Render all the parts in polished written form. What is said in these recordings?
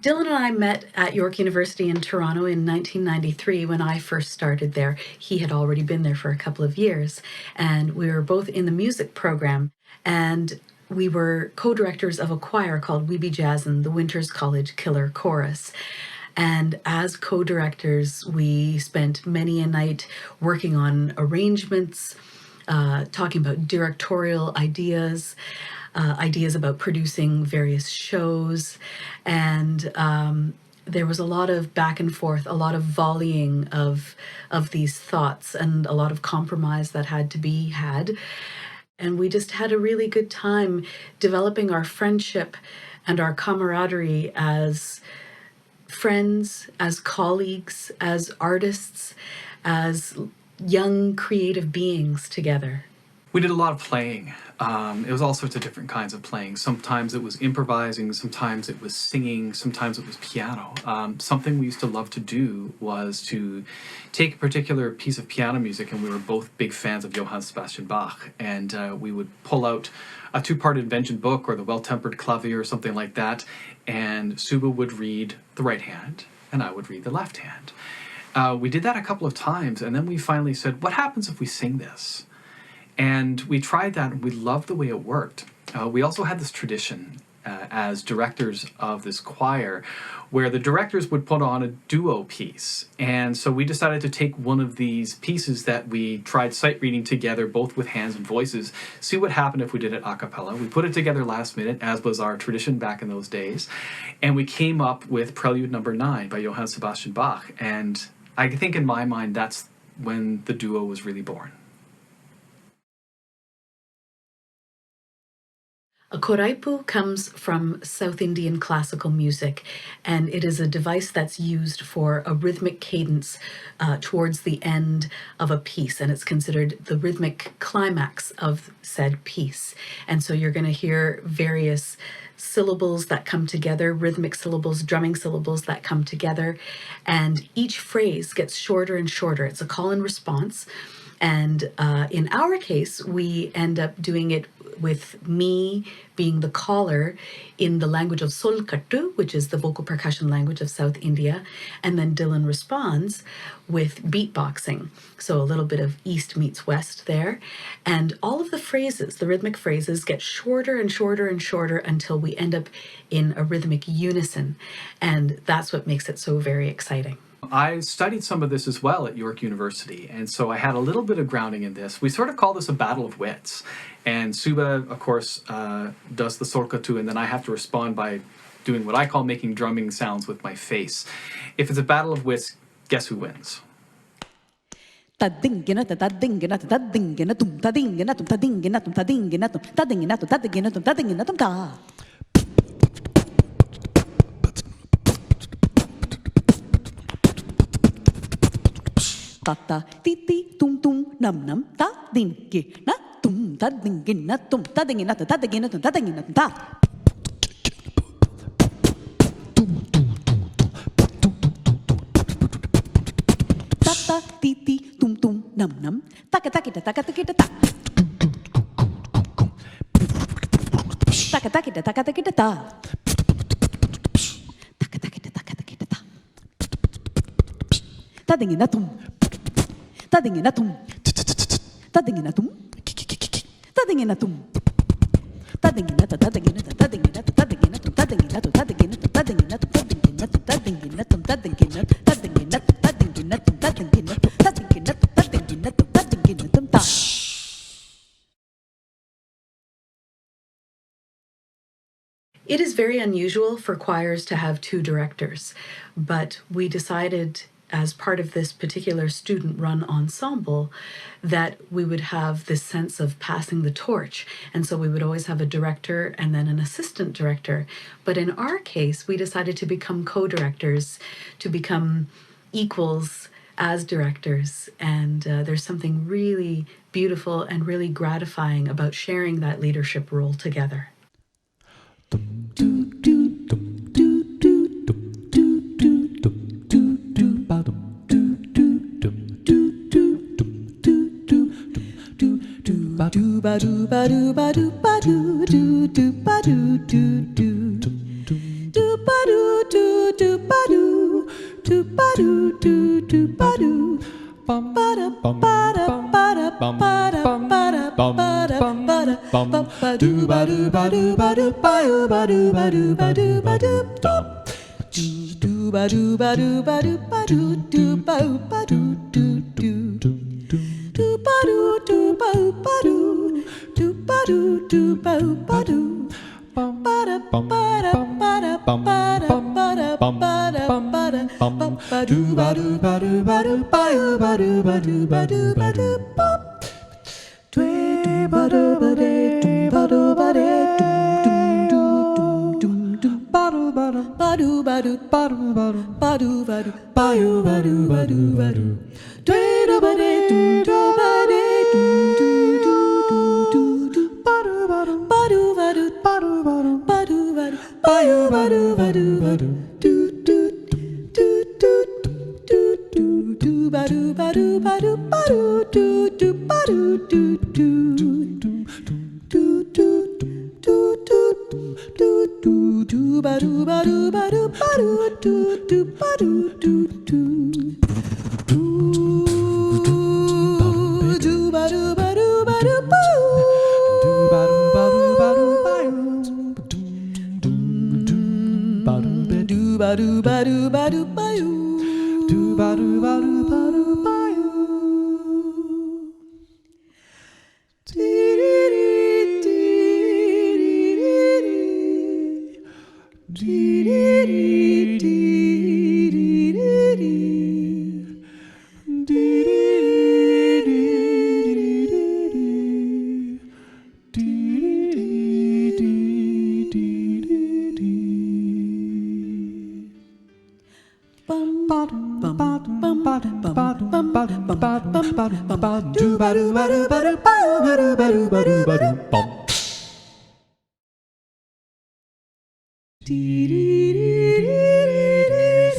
Dylan and I met at York University in Toronto in 1993 when I first started there. He had already been there for a couple of years, and we were both in the music program, and we were co-directors of a choir called Weeby Jazzin', the Winters College Killer Chorus. And as co-directors, we spent many a night working on arrangements, talking about directorial ideas, ideas about producing various shows, and there was a lot of back and forth, a lot of volleying of these thoughts, and a lot of compromise that had to be had. And we just had a really good time developing our friendship and our camaraderie as friends, as colleagues, as artists, as young creative beings together. We did a lot of playing. It was all sorts of different kinds of playing. Sometimes it was improvising, sometimes it was singing, sometimes it was piano. Something we used to love to do was to take a particular piece of piano music, and we were both big fans of Johann Sebastian Bach, and we would pull out a two-part invention book or the Well-Tempered Clavier or something like that, and Suba would read the right hand, and I would read the left hand. We did that a couple of times, and then we finally said, what happens if we sing this? And we tried that, and we loved the way it worked. We also had this tradition as directors of this choir where the directors would put on a duo piece. And so we decided to take one of these pieces that we tried sight reading together, both with hands and voices, see what happened if we did it a cappella. We put it together last minute, as was our tradition back in those days. And we came up with Prelude No. 9 by Johann Sebastian Bach. And I think in my mind, that's when the duo was really born. A Koraippu comes from South Indian classical music, and it is a device that's used for a rhythmic cadence towards the end of a piece, and it's considered the rhythmic climax of said piece. And so you're going to hear various syllables that come together, rhythmic syllables, drumming syllables that come together, and each phrase gets shorter and shorter. It's a call and response. And in our case, we end up doing it with me being the caller in the language of Solkattu, which is the vocal percussion language of South India, and then Dylan responds with beatboxing. So a little bit of East meets West there. And all of the phrases, the rhythmic phrases, get shorter and shorter and shorter until we end up in a rhythmic unison. And that's what makes it so very exciting. I studied some of this as well at York University, and so I had a little bit of grounding in this. We sort of call this a battle of wits, and Suba, of course, does the Solkattu, and then I have to respond by doing what I call making drumming sounds with my face. If it's a battle of wits, guess who wins? Ta ta ti ti tum tum nam nam ta din ki na tum ta din ki na tum ta din na ta din na ta din na ta ta ta ti ti tum tum nam nam ta ka ta ki ta ta ka ta ki ta ta ta ka ta ki ta ta ka ta ki ta ta ta ka ta ki ta ta ka ta ki ta ta ta din na tum Tadingin na tum. Tadingin na tum. Tadingin na tum. Tadingin na tadingin na tadingin na tadingin na tadingin na tadingin na tadingin na tadingin na tadingin na tadingin na tadingin na tadingin na tadingin na tadingin na tadingin na tadingin na ta. It is very unusual for choirs to have two directors, but we decided as part of this particular student-run ensemble that we would have this sense of passing the torch. And so we would always have a director and then an assistant director. But in our case, we decided to become co-directors, to become equals as directors. And there's something really beautiful and really gratifying about sharing that leadership role together.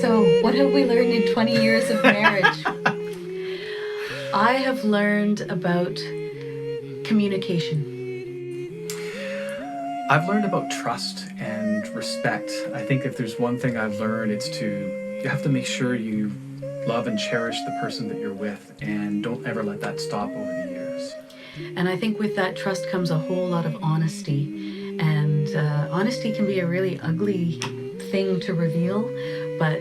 So, what have we learned in 20 years of marriage? I have learned about communication. I've learned about trust and respect. I think if there's one thing I've learned, it's you have to make sure you love and cherish the person that you're with, and don't ever let that stop over the years. And I think with that trust comes a whole lot of honesty. And honesty can be a really ugly thing to reveal, but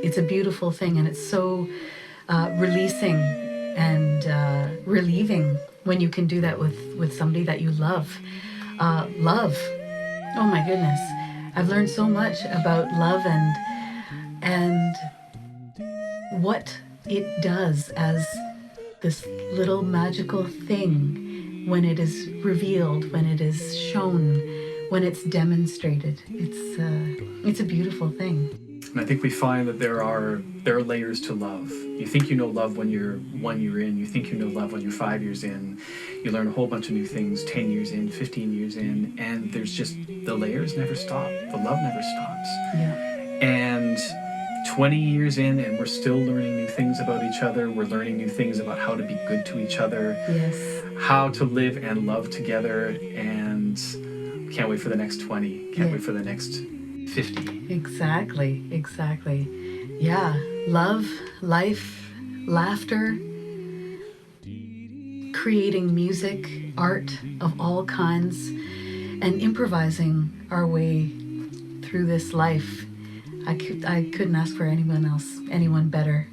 it's a beautiful thing, and it's so releasing and relieving when you can do that with somebody that you love. Love. Oh my goodness. I've learned so much about love and what it does as this little magical thing when it is revealed, when it is shown, when it's demonstrated. It's a beautiful thing. And I think we find that there are layers to love. You think you know love when you're 1 year in. You think you know love when you're 5 years in. You learn a whole bunch of new things 10 years in, 15 years in, and there's just, the layers never stop. The love never stops. Yeah. And 20 years in, and we're still learning new things about each other. We're learning new things about how to be good to each other. Yes. How to live and love together, and can't wait for the next 20. Can't wait for the next 50. Exactly. Yeah. Love, life, laughter, creating music, art of all kinds, and improvising our way through this life. I couldn't ask for anyone better.